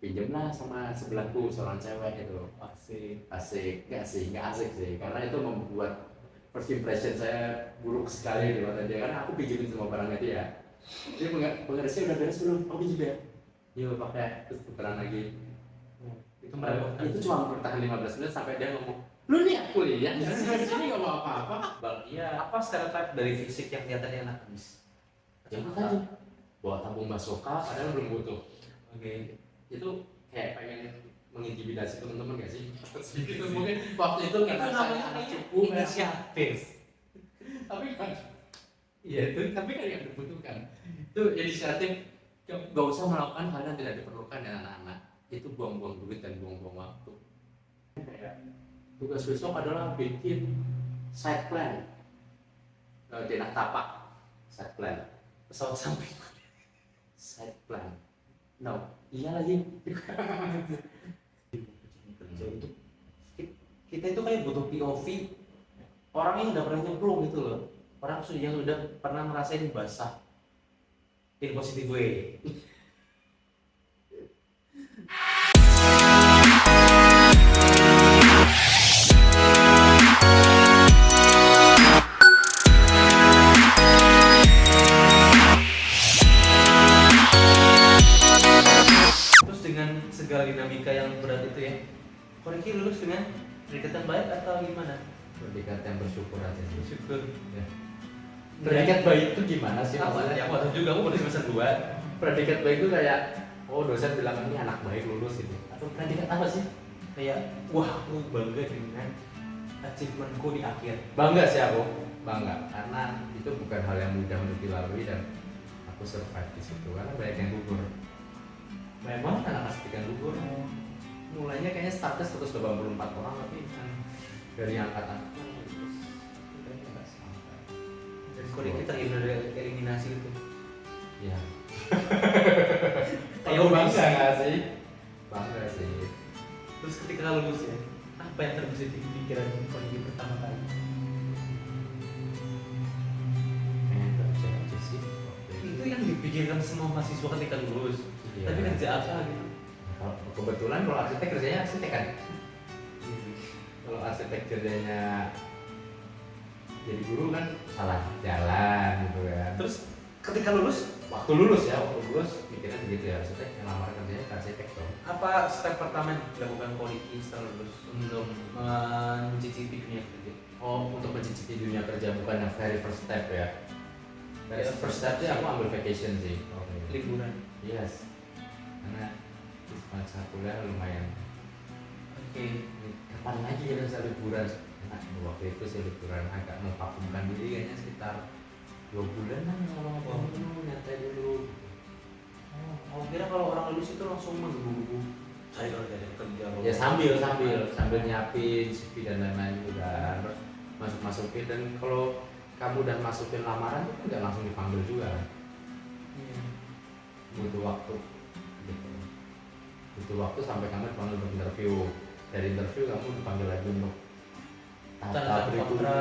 pinjam lah sama sebelahku seorang cewek itu. Asik. Asik nggak asik sih, karena itu membuat first impression saya buruk sekali di mata dia, karena aku pinjemin semua barangnya dia. Dia pengeresnya udah beres belum? Oh pinjam ya? Yuk pakai, terus tukeran lagi. Itu merepotkan. Itu cuma bertahan 15 menit sampai dia ngomong, lu nih aku lihat di sini nggak mau apa-apa. Bang, iya. Apa stereotip dari fisik yang kelihatannya enak habis? Ya makanya bawa tabung basoka padahal belum butuh. Oke. Itu kayak pengen mengintimidasi teman-teman gak sih? Gitu mungkin waktu itu karena saya anak cupu inisiatif. tapi kan iya itu tapi kan yang dibutuhkan itu inisiatif. Gak usah melakukan hal yang tidak diperlukan ya anak-anak, itu buang-buang duit dan buang-buang waktu. Tugas besok adalah bikin side plan, denah tapak side plan, Pesawat samping. side plan. No, iya lagi. Kerja itu kita itu kayak butuh POV orang yang udah pernah nyemplung gitu loh, orang yang sudah pernah ngerasain basah in positive way. Terus dengan segala dinamika yang berat itu ya, Koreki lulus dengan predikat yang baik atau gimana? Predikat yang bersyukur aja sih. Bersyukur. Ya. Predikat baik itu gimana sih? Apa? Maksudnya? Ya aku tahu juga, aku baru semester 2. Predikat baik itu kayak, oh dosen bilang ini anak baik lulus gitu. Atau predikat apa sih? Kayak, wah aku bangga dengan achievementku di akhir. Bangga sih aku, bangga karena itu bukan hal yang mudah untuk dilalui dan aku survive di situ karena banyak yang gugur. Memang kan anak ikan gugur. Mulainya kayaknya startnya 184 orang tapi dari angkatan Dan Koreki terhindar dari eliminasi itu. ya. Kayak Bangga nggak sih? Bangga sih. Terus ketika lulus ya, apa yang terbesit di pikiran Koreki pertama kali? Pengen kerja aja sih. Waktu Itu yang dipikirkan semua mahasiswa ketika lulus. Iya. Tapi kerja apa gitu? Kalau kebetulan kalau arsitek kerjanya arsitek kan. Kalau arsitek kerjanya jadi guru kan salah jalan gitu kan. Terus ketika lulus, Waktu lulus mikirnya begitu ya, arsitek yang lamar kerjanya ke arsitek dong. apa step pertama yang dilakukan Koreki setelah lulus untuk mencicipi dunia kerja? Oh, untuk mencicipi dunia kerja bukan yang very first step ya. Very Ya, first step sih aku ambil vacation sih. Liburan. Yes. Karena di masa kuliah lumayan. Oke. Kapan lagi kita bisa liburan? Nah, waktu itu sih liburan agak memvakumkan diri kayaknya sekitar 2 bulan lah ngomong dulu, nyantai dulu. Oh, kira kalau orang lulus itu langsung menggebu-gebu cari kerja. Ya sambil nyiapin CV dan lain-lain juga, terus masukin dan kalau kamu udah masukin lamaran itu nggak langsung dipanggil juga, Iya. butuh waktu gitu. Butuh waktu sampai kamu dipanggil untuk interview. Dari interview kamu dipanggil lagi untuk Tanda berikutnya,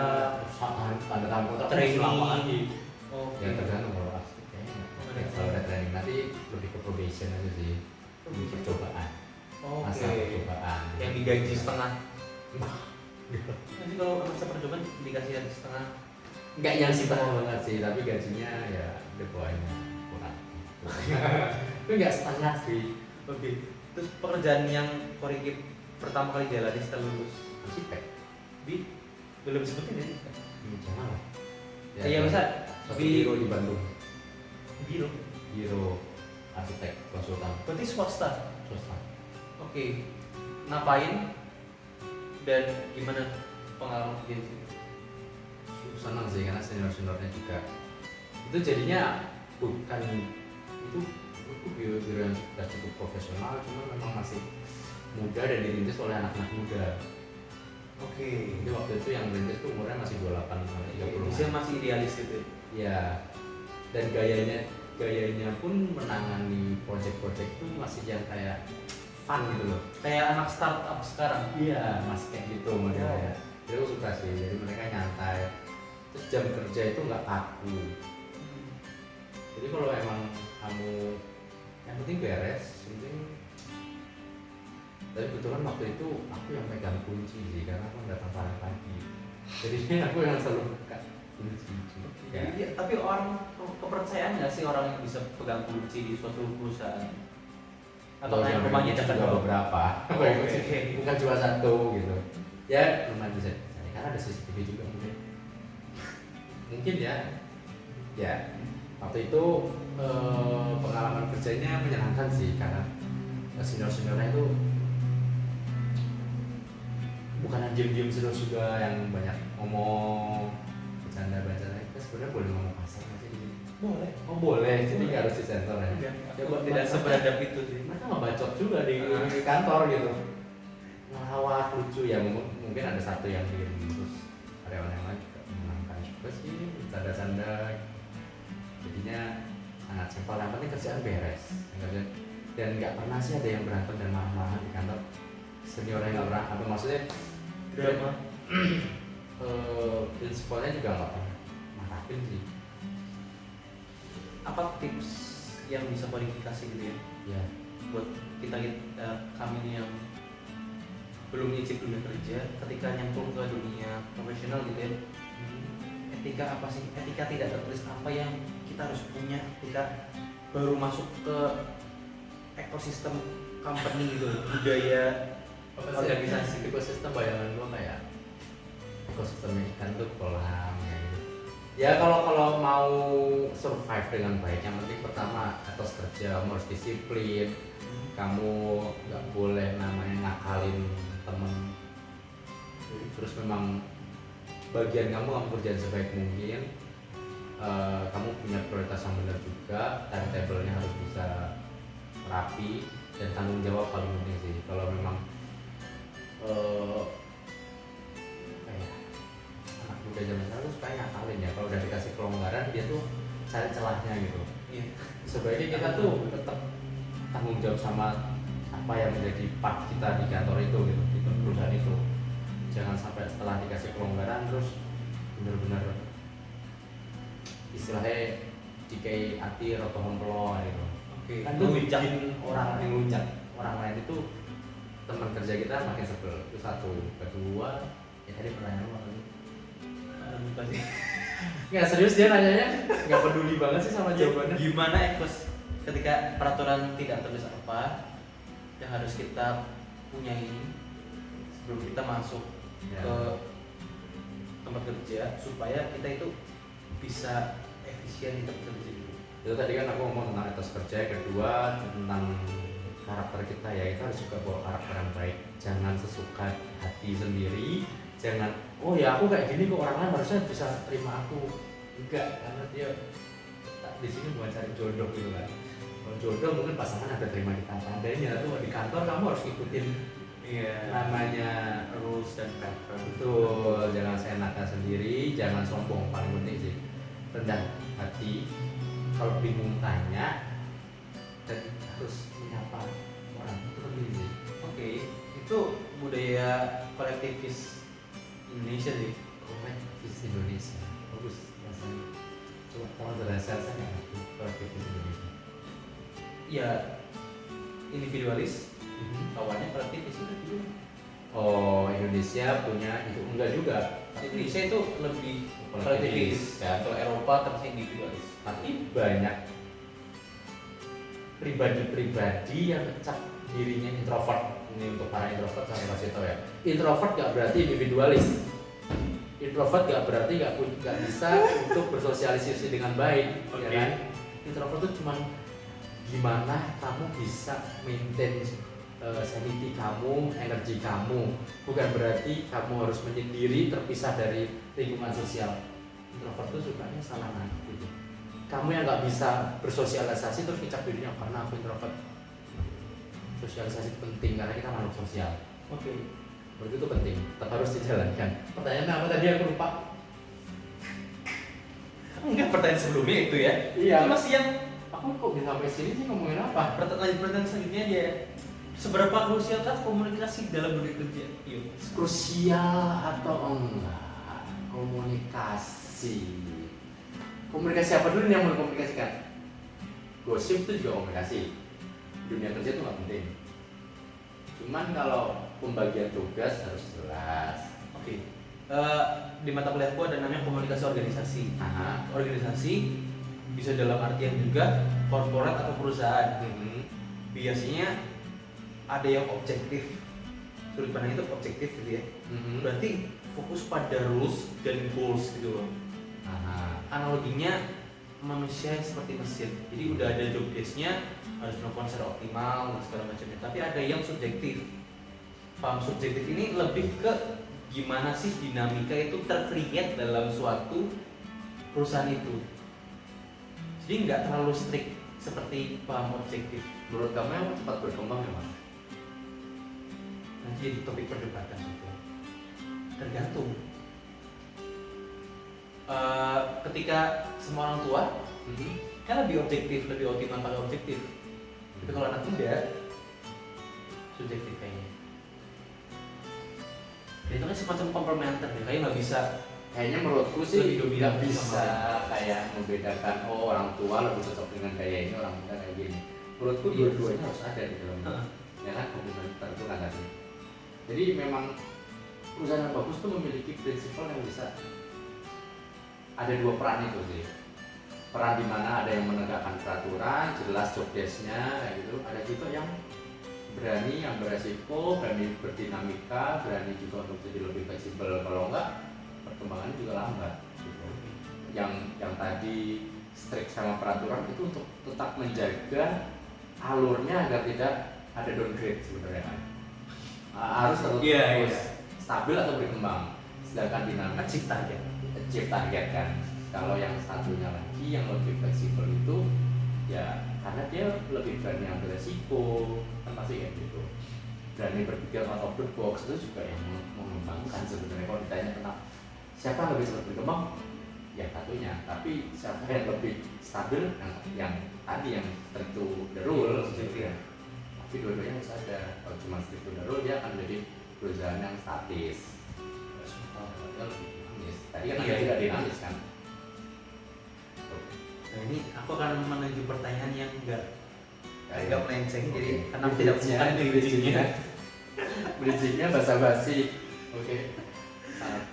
tanda tangan kontrak Training. lama lagi. Oh, Ya tergantung kalau asli kayaknya nggak. Kalau ada training nanti lebih ke probation aja sih, lebih percobaan, masa percobaan. Yang digaji setengah. Nanti kalau masa percobaan dikasih yang setengah. Nggak yang setengah banget sih, tapi gajinya ya the point-nya kurang. Itu nggak setengah sih. Oke. Terus pekerjaan yang Koreki pertama kali jalani setelah lulus Arsitek. belum sebutin ya? Jangan lah. Iya bisa. Satu biro di Bandung. Biro. Biro arsitek konsultan Berarti swasta. swasta. Oke. Ngapain dan gimana pengalaman kerja di situ? Senang sih karena seniornya juga. Itu jadinya bukan itu biro yang sudah cukup profesional, cuma memang masih muda dan dirintis oleh anak-anak muda. Oke. Jadi waktu itu yang merintis tuh umurnya masih 28 sampai 30. Bisa masih idealis gitu. Ya. Dan gayanya pun menangani project-project tuh masih yang kayak fun gitu loh. Kayak anak startup sekarang. Iya, masih kayak gitu modelnya. Jadi aku suka sih. Jadi mereka nyantai. Terus jam kerja itu nggak kaku. Jadi kalau emang kamu yang penting beres, yang penting Tapi kebetulan waktu itu aku yang pegang kunci sih, karena aku datang paling pagi. Jadi aku yang selalu buka kunci. Ya. Iya, tapi orang kepercayaan nggak sih orang yang bisa pegang kunci di suatu perusahaan? Atau Kalau kayak yang rumahnya kunci dekat juga dulu? beberapa. Oke. Bukan cuma satu gitu. Ya lumayan bisa dicari, karena ada CCTV juga mungkin. Mungkin ya. Ya. Waktu itu pengalaman kerjanya menyenangkan sih, karena senior-seniornya itu bukan diem-diem terus juga yang banyak ngomong bercanda-bercanda. Kita sebenarnya boleh ngomong kasar nggak sih di sini? Boleh. Oh boleh, jadi nggak harus disensor ya. Coba tidak seberadab itu sih. Mereka ngebacot juga di kantor gitu, ngelawak lucu ya. Mungkin ada satu yang diem, terus karyawan yang lain juga menyenangkan juga sih, bercanda-canda. Jadinya sangat simpel, yang penting kerjaan beres. Dan nggak pernah sih ada yang berantem dan marah-marah di kantor. Seniornya nggak pernah, apa maksudnya Drama. prinsipalnya juga nggak pernah marahin sih. Apa tips yang bisa kualifikasi gitu ya Ya, buat kami nih yang belum nyicip dunia kerja, ketika nyemplung ke dunia profesional gitu ya, etika apa sih, etika tidak tertulis apa yang kita harus punya ketika baru masuk ke ekosistem company gitu, budaya organisasi. ekosistem bayangan gua kayak ekosistem ikan tuh kolam ya gitu. Ya kalau mau survive dengan baik, yang penting pertama etos kerja, kamu harus disiplin, kamu nggak boleh namanya ngakalin temen. Terus memang bagian kamu kerjaan sebaik mungkin. Kamu punya prioritas yang benar juga, timetable-nya harus bisa rapi, dan tanggung jawab paling penting sih. Kalau memang kayak anak muda zaman sekarang tuh suka ngakalin ya, kalau udah dikasih kelonggaran dia tuh cari celahnya gitu. Iya. Sebaiknya kita tuh tetap tanggung jawab sama apa yang menjadi part kita di kantor itu gitu, di perusahaan itu. Jangan sampai setelah dikasih kelonggaran terus benar-benar istilahnya dikai hati atau hempelo gitu. Oke. Kan itu bikin orang yang lunjak orang lain itu, teman kerja kita makin sebel. Itu satu. Kedua, ya tadi pertanyaan lu apa sih? Lupa sih. Nggak serius dia nanyanya, nggak peduli banget sih sama jawabannya. Gimana ketika peraturan tidak tertulis apa yang harus kita punya ini sebelum kita masuk Ya. ke tempat kerja supaya kita itu bisa efisien di tempat kerja dulu. Itu tadi kan aku ngomong tentang etos kerja. Kedua tentang karakter kita ya, kita harus juga bawa karakter yang baik. Jangan sesuka hati sendiri. Jangan, oh ya aku kayak gini kok, orang lain harusnya bisa terima aku. Enggak, karena dia di sini bukan cari jodoh gitu kan. Kalau jodoh mungkin pasangan ada terima kita adanya. Tuh di kantor kamu harus ikutin namanya rules dan pattern. betul. Jangan seenaknya sendiri, jangan sombong, paling penting sih. Rendah hati, kalau bingung tanya, dan harus menyapa orang, itu penting sih. Oke, itu budaya kolektivis Indonesia sih. Kolektivis Indonesia bagus rasanya. Coba kalau terasa saya nggak ngerti kolektivis Indonesia. Ya individualis, kawannya kolektivis itu juga. Oh, Indonesia punya itu enggak juga. Indonesia itu lebih Kolektivis. kolektivis. Ya, kalau Eropa terus individualis. Tapi banyak pribadi-pribadi yang ngecap dirinya introvert. Ini untuk para introvert saya kasih tahu ya. Introvert gak berarti individualis. Introvert gak berarti gak bisa untuk bersosialisasi dengan baik, ya kan? Introvert itu cuma gimana kamu bisa maintain sanity kamu, energi kamu. Bukan berarti kamu harus menyendiri, terpisah dari lingkungan sosial. Introvert itu sukanya salah nangkep gitu. Kamu yang nggak bisa bersosialisasi terus ngecap dirinya karena aku introvert. Sosialisasi penting karena kita makhluk sosial. Oke. Berarti itu penting, tetap harus dijalankan. Pertanyaannya apa tadi, aku lupa. Enggak, pertanyaan sebelumnya itu ya. Iya. Itu masih yang Aku kok bisa sampai sini sih ngomongin apa? pertanyaan selanjutnya dia. Seberapa krusialkah komunikasi dalam dunia kerja? Yuk. Krusial atau enggak? Komunikasi. Komunikasi apa dulu nih yang mau dikomunikasikan? Gosip itu juga komunikasi. Dunia kerja itu nggak penting. Cuman kalau pembagian tugas harus jelas. Oke. Di mata kuliahku ada namanya komunikasi organisasi. Aha. Organisasi bisa dalam artian juga korporat atau perusahaan. Biasanya ada yang objektif, sudut pandang itu objektif gitu ya. Berarti fokus pada rules dan goals gitu loh. Aha. Analoginya manusia seperti mesin, jadi udah ada job desk-nya, harus melakukan secara optimal dan segala macamnya. Tapi ada yang subjektif. Paham subjektif ini lebih ke gimana sih dinamika itu terkreat dalam suatu perusahaan itu. Jadi nggak terlalu strict seperti paham objektif. Menurut kamu yang cepat berkembang ya Mas? Nanti jadi topik perdebatan itu. Tergantung. Ketika semua orang tua kan lebih objektif, lebih optimal pada objektif. Tapi kalau anak muda subjektif kayaknya. Dan itu kan semacam komplementer ya, kayaknya nggak bisa. Kayaknya menurutku sih Lebih dominan nggak bisa sama kayak membedakan orang tua lebih cocok dengan gaya ini, orang muda kayak gini. Menurutku dua-duanya harus ada di dalamnya. Ya kan, komplementer itu kan tadi. Jadi memang perusahaan yang bagus tuh memiliki prinsipal yang bisa ada dua peran itu sih. Peran di mana ada yang menegakkan peraturan, jelas job desk-nya kayak gitu. Ada juga yang berani, yang beresiko, berani berdinamika, berani juga untuk jadi lebih fleksibel. Kalau enggak, perkembangannya juga lambat gitu. Yang tadi strict sama peraturan itu untuk tetap menjaga alurnya agar tidak ada downgrade sebenarnya kan. Harus terus stabil atau berkembang. Sedangkan dinamika achieve target kan. Kalau yang satunya lagi yang lebih fleksibel itu ya karena dia lebih berani ambil resiko, kan pasti kayak gitu. Berani berpikir out of the box itu juga yang mengembangkan sebenarnya. Kalau ditanya kenapa siapa yang lebih cepat berkembang, ya satunya. Tapi siapa yang lebih stabil, yang tadi yang tentu the rule gitu ya. Tapi dua-duanya harus ada. Kalau cuma strict to the rule dia akan menjadi perusahaan yang statis. Dia lebih dinamis. Tadi kan tidak dinamis kan. Nah ini aku akan menuju pertanyaan yang agak melenceng, jadi karena Bridging-nya, tidak bukan di bridging-nya. Bridging-nya basa-basi. Oke. Sangat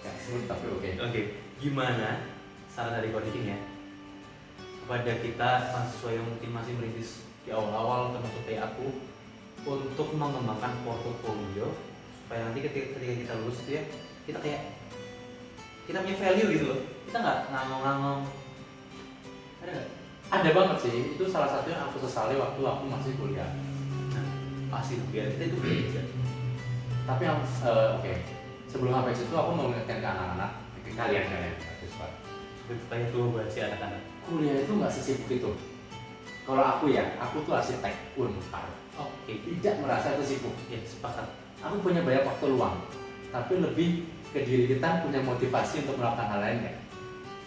gak smooth tapi oke. Oke, gimana saran dari Kodikin ya kepada kita mahasiswa yang mungkin masih merintis di awal-awal, termasuk kayak aku, untuk mengembangkan portofolio supaya nanti ketika kita lulus itu ya kita punya value gitu loh, kita nggak ngangong-ngangong. Ada nggak? Ada banget sih, itu salah satu yang aku sesali waktu aku masih kuliah. Pasti biar kita itu belajar. Tapi yang oke. Sebelum sampai situ aku mau mengingatkan ke anak-anak, ke kalian siswa. Supaya tuh buat si anak-anak. Kuliah itu nggak sesibuk itu. Kalau aku ya, aku tuh arsitek Unpar. Oke, Tidak merasa itu sibuk. ya sepakat. Aku punya banyak waktu luang, tapi lebih ke diri kita punya motivasi untuk melakukan hal lainnya.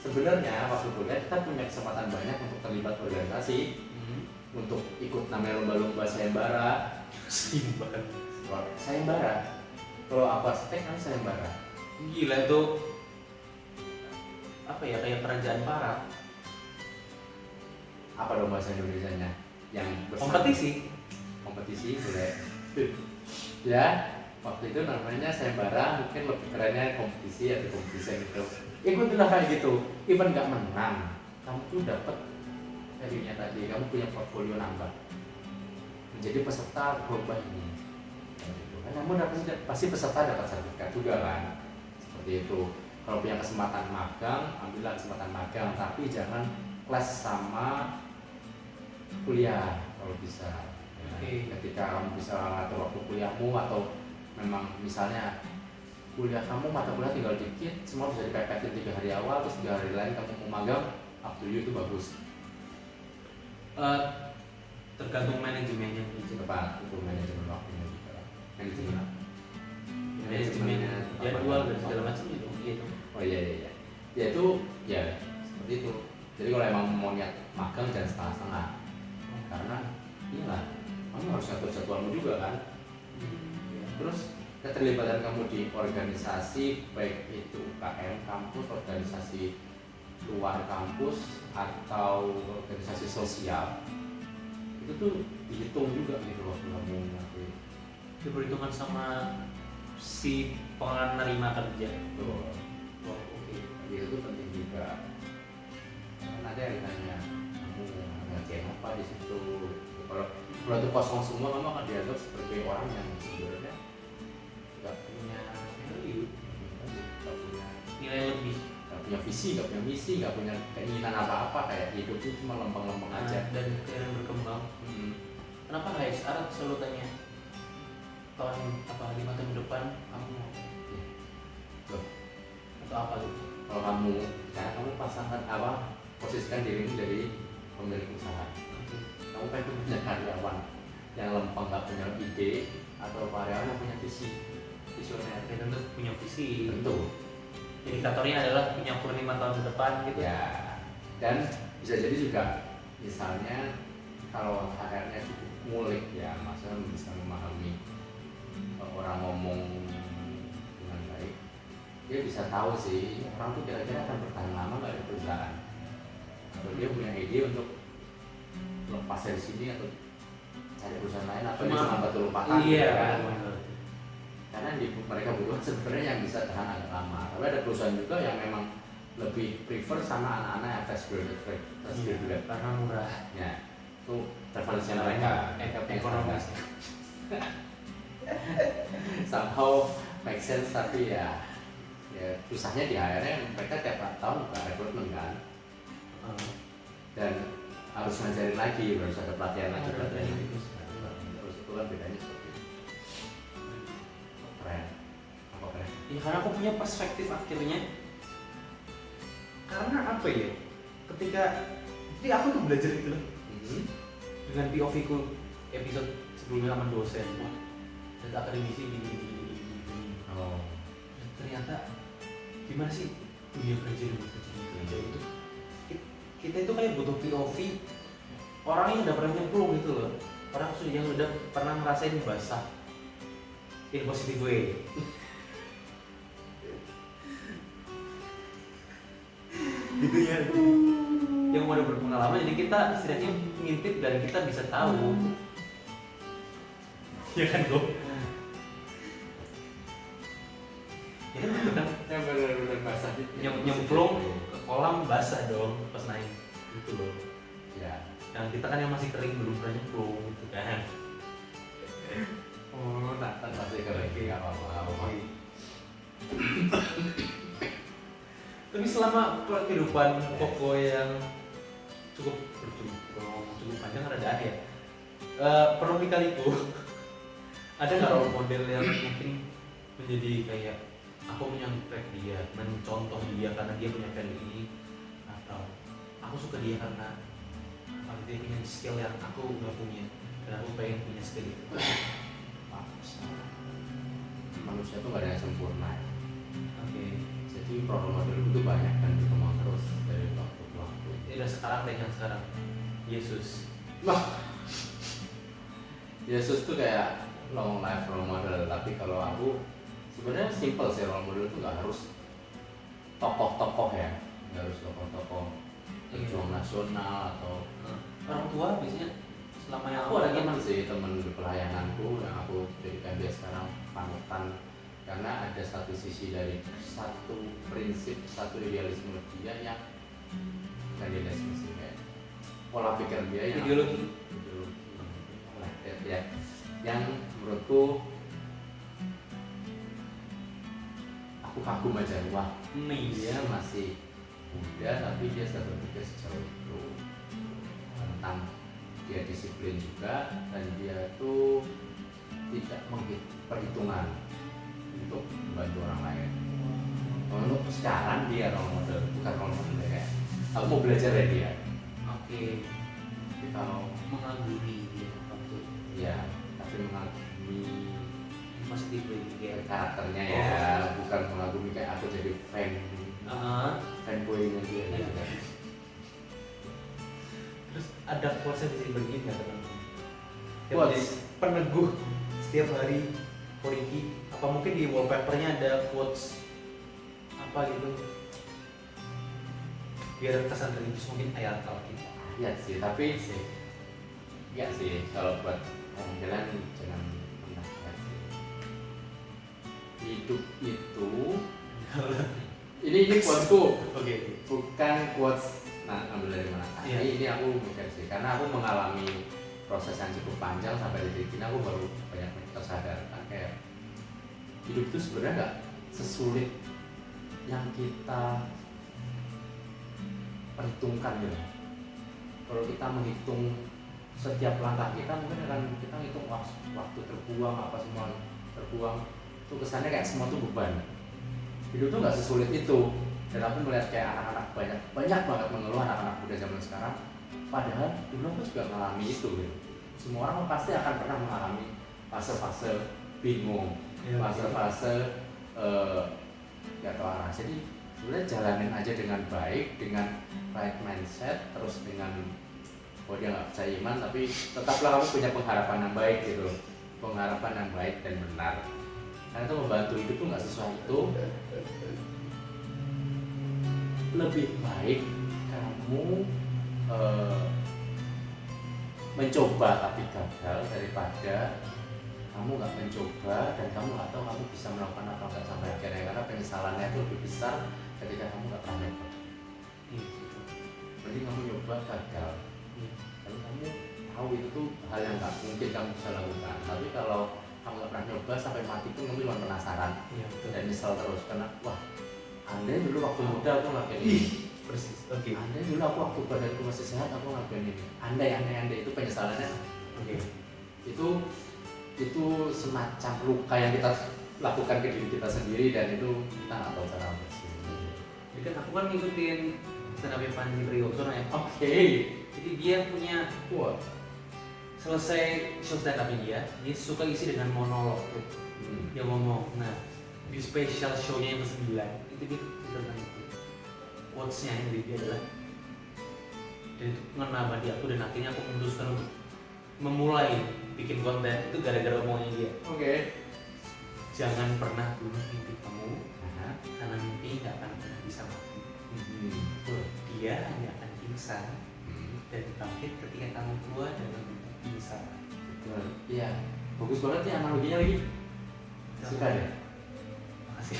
Sebenarnya waktu kuliah kita punya kesempatan banyak untuk terlibat organisasi, untuk ikut namanya lomba-lomba sayembara. Sayembara. Kalau aku arsitek kan sayembara. Gila itu apa ya, kayak kerajaan Barat. Apa dong bahasa Indonesianya? Yang kompetisi boleh. Ya, waktu itu namanya sayembara, mungkin lebih kerennya kompetisi atau kompetisi gitu. Ikutilah kayak gitu. Even nggak menang, kamu tuh dapat value-nya tadi, kamu punya portfolio nambah. Menjadi peserta lomba ini. Namun pasti peserta dapat sertifikat juga kan, seperti itu. Kalau punya kesempatan magang, ambillah kesempatan magang, tapi jangan kelas sama kuliah kalau bisa. Ketika kamu bisa ngatur waktu kuliahmu, atau memang misalnya kuliah kamu mata kuliah tinggal dikit, semua bisa dipepetin 3 hari awal, terus 3 hari lain kamu mau magang, up to you, itu bagus. Tergantung manajemennya. Tepat, itu manajemen waktunya juga. Manajemen jadwal dan segala macam itu gitu. Oh iya. Ya itu ya seperti itu. Jadi kalau emang mau niat magang jangan setengah-setengah. Karena inilah kamu harus ngatur jadwalmu juga kan. Terus keterlibatan kamu di organisasi, baik itu UKM kampus, organisasi luar kampus, atau organisasi sosial, itu tuh dihitung juga gitu waktu kamu nanti diperhitungkan sama si penerima kerja. Tuh, Wow, oke. itu penting juga. Kan ada yang tanya, kamu ngerjain apa di situ? Kalau itu kosong semua, kamu akan dianggap sebagai orang yang sebenarnya nggak punya value, nggak punya Nilai lebih. nggak punya visi, nggak punya misi, nggak punya keinginan apa-apa, kayak hidup itu cuma lempeng-lempeng aja. Dan keinginan berkembang. Kenapa HSR selalu tanya tahun 5 tahun depan kamu mau Loh, atau apa gitu? kalau kamu, karena kamu pasangkan apa, posisikan dirimu jadi pemilik usaha. Kamu pengen punya karyawan yang lempeng, nggak punya ide, atau karyawan yang punya visi, visioner. Ya tentu punya visi. Tentu. Indikatornya adalah punya 5 tahun ke depan gitu. Ya, dan bisa jadi juga misalnya kalau HR-nya cukup ngulik ya, maksudnya bisa memahami orang ngomong dengan baik, dia bisa tahu sih orang tuh kira-kira akan bertahan lama nggak di perusahaan, atau dia punya ide untuk lepas dari sini atau cari perusahaan lain, atau dia cuma batu lompatan. Iya gitu kan. benar. Karena mereka butuh sebenarnya yang bisa tahan agak lama. Tapi ada perusahaan juga yang memang lebih prefer sama anak-anak yang fresh graduate. Karena murah. Ya, itu preferensi mereka. Ekonomi. Somehow make sense, tapi ya susahnya di akhirnya mereka tiap tahun buka rekrutmen kan, dan harus ngajarin lagi, harus ada pelatihan lagi, terus itu kan bedanya seperti itu. Keren, apa keren? Ya karena aku punya perspektif akhirnya. Karena apa ya? Ketika jadi aku tuh belajar gitu loh. Dengan POV ku episode sebelumnya sama dosen, dan akademisi gini. Oh. Ternyata gimana sih dunia kerja itu? Kita itu kayak butuh POV orang yang udah pernah nyemplung gitu loh, orang yang udah pernah ngerasain basah in positive way. Gitu ya, yang udah berpengalaman, jadi kita setidaknya ngintip dan kita bisa tahu. Ya kan Go? Ya bener kan? Yang benar-benar basah Nyemplung ke kolam basah dong pas naik gitu loh. Ya. Yang kita kan yang masih kering belum pernah nyemplung gitu kan. Oh, nah, pasti keren, nggak apa-apa. Tapi selama kehidupan Koko yang cukup panjang rada ya. Pernah kali-kaliku ada nggak role model yang mungkin menjadi kayak aku menyantet dia, mencontoh dia karena dia punya value ini, atau aku suka dia karena dia punya skill yang aku nggak punya dan aku pengen punya skill itu. Manusia tuh nggak ada yang sempurna. Oke. Jadi role model itu banyak kan, berkembang terus dari waktu ke waktu. Tidak sekarang deh yang sekarang. Yesus. Wah, Yesus tuh kayak long life role model. Tapi kalau aku sebenarnya simple sih, role model itu nggak harus tokoh-tokoh ya, nggak harus tokoh-tokoh pejuang nasional atau Orang tua biasanya selama yang aku ada teman sih, teman di pelayananku yang aku jadikan dia sekarang panutan, karena ada satu sisi dari satu prinsip, satu idealisme dia yang idealisme sih, kayak pola pikir dia yang ideologi ya, yang menurutku aku kagum aja. Wah, dia masih muda tapi dia sudah berpikir sejauh itu tentang dia disiplin juga, dan dia tuh tidak perhitungan untuk membantu orang lain. Untuk sekarang dia role model, bukan role model kayak aku mau belajar dari dia. Oke. Tapi kalau Mengagumi dia waktu ya, tapi mengagumi positif ya. karakternya ya, bukan mengagumi kayak aku jadi fanboy-nya dia gitu kan. Terus ada quotes yang bisa dibagiin nggak teman-teman? Quotes? Peneguh setiap hari Koriki, apa mungkin di wallpapernya ada quotes apa gitu biar kesan religius, mungkin ayat Alkitab. Iya sih, tapi sih iya sih, kalau buat orang jalan jangan pernah lihat sih. hidup itu ini quoteku, Oke. bukan quotes ambil dari mana. Iya. Ini aku mikir sih, karena aku mengalami proses yang cukup panjang sampai di titik ini aku baru banyak tersadarkan kayak hidup itu sebenarnya nggak sesulit yang kita perhitungkan gitu. Kalau kita menghitung setiap langkah kita mungkin akan kita ngitung waktu terbuang apa semua terbuang, itu kesannya kayak semua tuh beban. Hidup tuh nggak sesulit itu. Dan aku melihat kayak anak-anak banyak banget mengeluh, anak-anak muda zaman sekarang, padahal dulu aku juga mengalami itu gitu. Semua orang pasti akan pernah mengalami fase-fase bingung, fase-fase nggak tahu arah. Jadi sebenarnya jalanin aja dengan baik, dengan right mindset, terus dengan dia nggak percaya iman, tapi tetaplah kamu punya pengharapan yang baik gitu, pengharapan yang baik dan benar. Karena itu membantu hidup tuh nggak sesuai itu. Lebih baik kamu mencoba tapi gagal daripada kamu nggak mencoba dan kamu nggak tahu kamu bisa melakukan apa nggak sampai akhirnya, karena penyesalannya itu lebih besar ketika kamu nggak pernah nyoba. Berarti kamu nyoba gagal, lalu kamu tahu itu tuh hal yang nggak mungkin kamu bisa lakukan. Tapi kalau kamu nggak pernah nyoba sampai mati pun kamu cuma penasaran dan nyesal terus karena wah, andai dulu waktu muda aku ngelakuin ini. Persis. Oke. Andai dulu aku waktu badanku masih sehat aku ngelakuin ini. Andai itu penyesalannya. Oke. Itu semacam luka yang kita lakukan ke diri kita sendiri dan itu kita nggak tahu cara bersih. Jadi kan aku kan ngikutin stand up Panji Pragiwaksono ya. Oke. Jadi dia punya selesai show stand up dia suka isi dengan monolog tuh. Dia ngomong. Nah, di special show-nya yang ke-9 itu dia tentang itu. Quotes-nya yang dia adalah, dan itu mengena di aku dan akhirnya aku memutuskan untuk memulai bikin konten itu gara-gara omongannya dia. Oke. Jangan pernah bunuh mimpi kamu, karena mimpi nggak akan pernah bisa mati. Dia hanya akan pingsan dan bangkit ketika kamu keluar dari bentuk pingsan. Iya, bagus banget ya analoginya lagi. Suka deh. Makasih.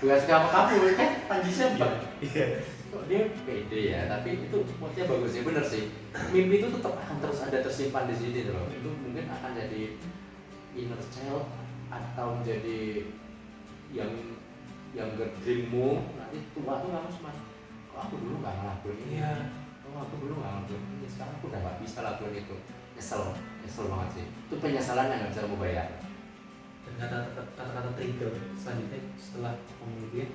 Bukan suka sama kamu kan Panji siapa? Iya. Kok dia pede ya, tapi itu moodnya bagus ya, bener sih. Mimpi itu tetap akan terus ada tersimpan di sini loh. Itu mungkin akan jadi inner child atau menjadi yang dreammu. Nanti tua tuh kamu cuma, kok aku dulu nggak ngelakuin ini. Iya. Kok aku dulu nggak ngelakuin ini. Sekarang aku udah nggak bisa lakuin itu. Nyesel banget sih. Itu penyesalan yang nggak bisa kamu bayar. Dan kata-kata trigger selanjutnya setelah kemudian,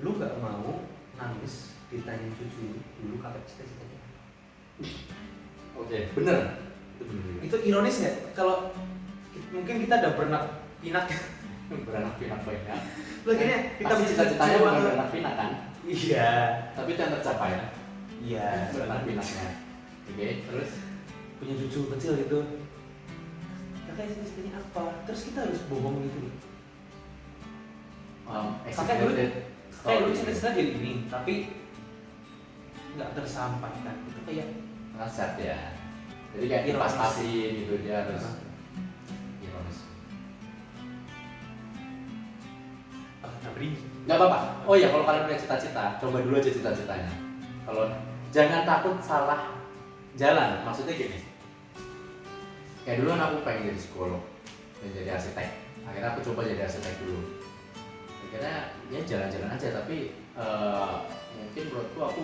lu nggak mau nangis ditanya cucu dulu kakak cita-citanya. Oke, bener. Itu bener juga. Itu ironis nggak? Kalau mungkin kita udah beranak pinak, Beranak pinak banyak. akhirnya kita Pasti cita-citanya bukan beranak pinak kan? Iya. Tapi itu yang tercapai. Iya. Beranak pinaknya. Oke, terus Punya cucu kecil gitu. Kakak cita-citanya apa? Terus kita harus bohong gitu. Kakak dulu cita-cita jadi ini, tapi nggak tersampaikan. Itu kayak ngasat ya. Jadi kayak investasi gitu dia harus ironis. Nggak apa-apa. Oh ya, kalau kalian punya cita-cita, coba dulu aja cita-citanya. Kalau jangan takut salah jalan. Maksudnya gini. Kayak dulu kan aku pengen jadi psikolog dan jadi arsitek. Akhirnya aku coba jadi arsitek dulu. Akhirnya ya jalan-jalan aja, tapi mungkin menurutku aku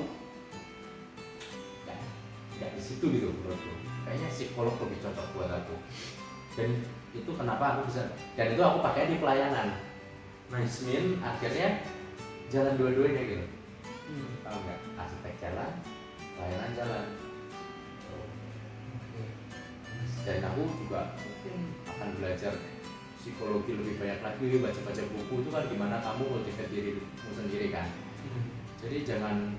nggak di situ gitu menurutku. Kayaknya psikolog lebih cocok buat aku. Dan itu kenapa aku bisa, dan itu aku pakai di pelayanan. Mean akhirnya jalan dua-duanya gitu. Tahu nggak? Arsitek jalan, pelayanan jalan. Dan aku juga mungkin akan belajar psikologi lebih banyak lagi, baca-baca buku itu kan gimana kamu motivate dirimu sendiri kan. Jadi jangan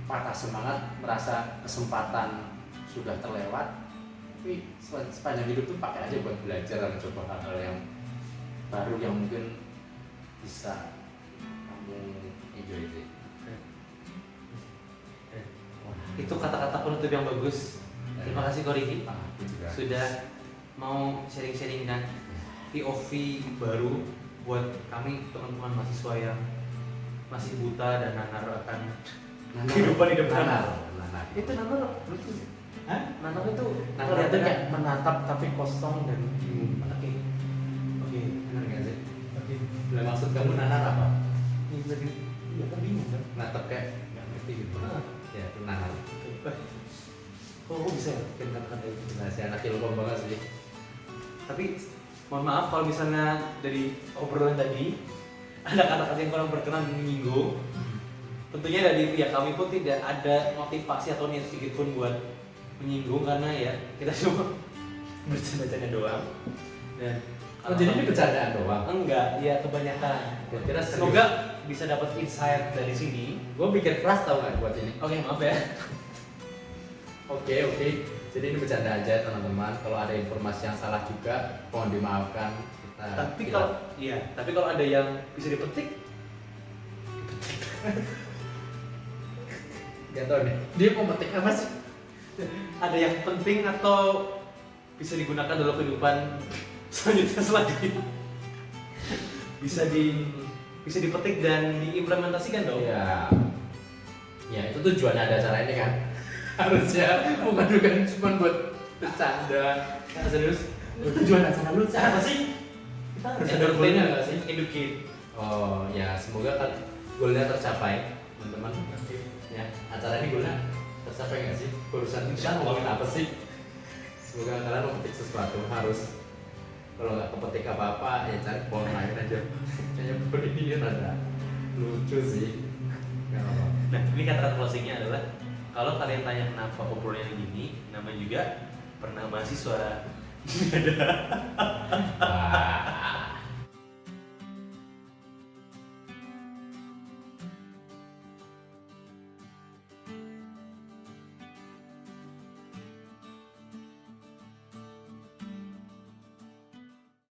patah semangat merasa kesempatan sudah terlewat, tapi sepanjang hidup tuh pakai aja buat belajar dan coba hal-hal yang baru yang mungkin bisa kamu enjoy sih. itu kata-kata penutup yang bagus. Terima kasih Ko Riki sudah mau sharing-sharing dan POV baru buat kami teman-teman mahasiswa yang masih buta dan nanar akan kehidupan di depan. Nanar. Itu nanar lucu. Hah? Nanar itu Nanar kelihatan itu kayak menatap tapi kosong dan bingung. Oke. Benar nggak sih? Lah maksud kamu nanar apa? Ini tadi ya kan bingung kan. Natap kayak nggak ngerti gitu. Ya itu nanar. Kok bisa ya bikin kata-kata itu? Nah, si anak ilkom banget sih. Tapi mohon maaf kalau misalnya dari obrolan tadi ada kata-kata yang kurang berkenan menyinggung. Tentunya dari pihak kami pun tidak ada motivasi atau niat sedikit pun buat menyinggung karena ya kita cuma bercanda-canda doang. Dan Oh, jadi ini bercandaan doang? enggak, ya kebanyakan. Gua kira serius. Semoga bisa dapat insight dari sini. Gue bikin keras tau nggak buat ini? Oke, maaf ya. Oke. Jadi ini bercanda aja teman-teman. Kalau ada informasi yang salah juga, mohon dimaafkan. Tapi kalau ada yang bisa dipetik, Gak tau nih. Dia mau metik apa sih? ada yang penting atau bisa digunakan dalam kehidupan selanjutnya bisa dipetik dan diimplementasikan dong. Iya. Ya itu tujuannya ada acara ini kan. Harusnya bukan cuma buat bercanda. Nah, serius. Tujuan acara lu apa sih? Kita harus ada goalnya nggak sih? Educate. Oh ya, semoga kan goalnya tercapai, teman-teman. Ya, acara ini goalnya tercapai nggak sih? Urusan kita ngomongin apa sih? Semoga kalian memetik sesuatu. Harus kalau nggak kepetik apa-apa ya cari pohon lain aja. Kayaknya berdiri ada lucu sih. Nggak apa-apa. Nah, ini kata closingnya adalah kalau kalian tanya kenapa obrolannya gini, namanya juga pernah mahasiswa.